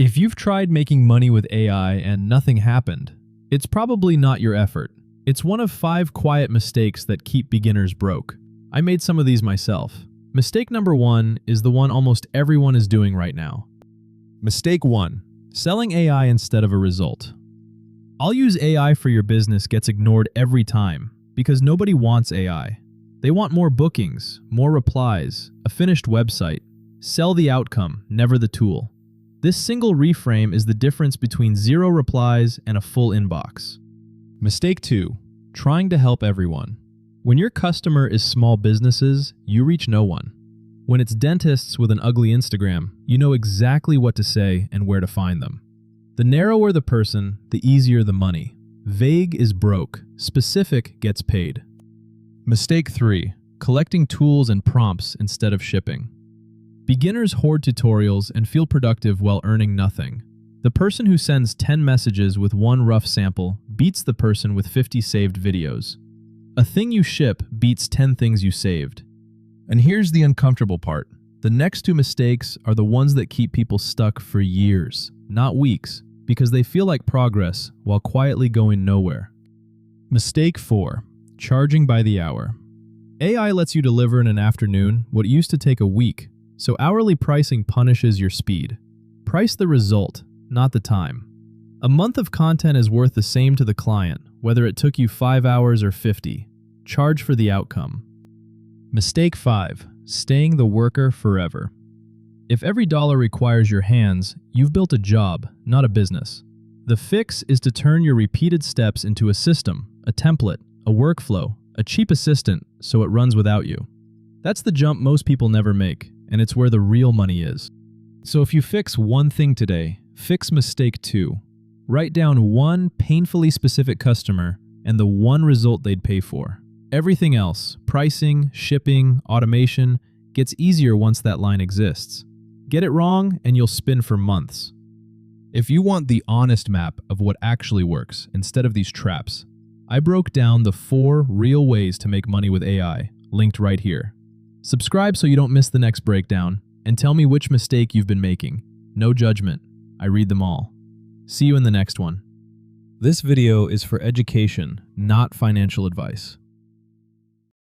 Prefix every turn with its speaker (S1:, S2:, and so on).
S1: If you've tried making money with AI and nothing happened, it's probably not your effort. It's one of 5 quiet mistakes that keep beginners broke. I made some of these myself. Mistake number 1 is the one almost everyone is doing right now. Mistake 1. Selling AI instead of a result. "I'll use AI for your business" gets ignored every time because nobody wants AI. They want more bookings, more replies, a finished website. Sell the outcome, never the tool. This single reframe is the difference between 0 replies and a full inbox. Mistake 2. Trying to help everyone. When your customer is small businesses, you reach no one. When it's dentists with an ugly Instagram, you know exactly what to say and where to find them. The narrower the person, the easier the money. Vague is broke, specific gets paid. Mistake 3. Collecting tools and prompts instead of shipping. Beginners hoard tutorials and feel productive while earning nothing. The person who sends 10 messages with 1 rough sample beats the person with 50 saved videos. A thing you ship beats 10 things you saved. And here's the uncomfortable part. The next 2 mistakes are the ones that keep people stuck for years, not weeks, because they feel like progress while quietly going nowhere. Mistake 4. Charging by the hour. AI lets you deliver in an afternoon what used to take a week, so hourly pricing punishes your speed. Price the result, not the time. A month of content is worth the same to the client, whether it took you 5 hours or 50. Charge for the outcome. Mistake 5. Staying the worker forever. If every dollar requires your hands, you've built a job, not a business. The fix is to turn your repeated steps into a system, a template, a workflow, a cheap assistant so it runs without you. That's the jump most people never make, and it's where the real money is. So if you fix one thing today, fix mistake 2. Write down 1 painfully specific customer and the 1 result they'd pay for. Everything else, pricing, shipping, automation, gets easier once that line exists. Get it wrong and you'll spin for months. If you want the honest map of what actually works instead of these traps, I broke down the 4 real ways to make money with AI, linked right here. Subscribe so you don't miss the next breakdown, and tell me which mistake you've been making. No judgment. I read them all. See you in the next one. This video is for education, not financial advice.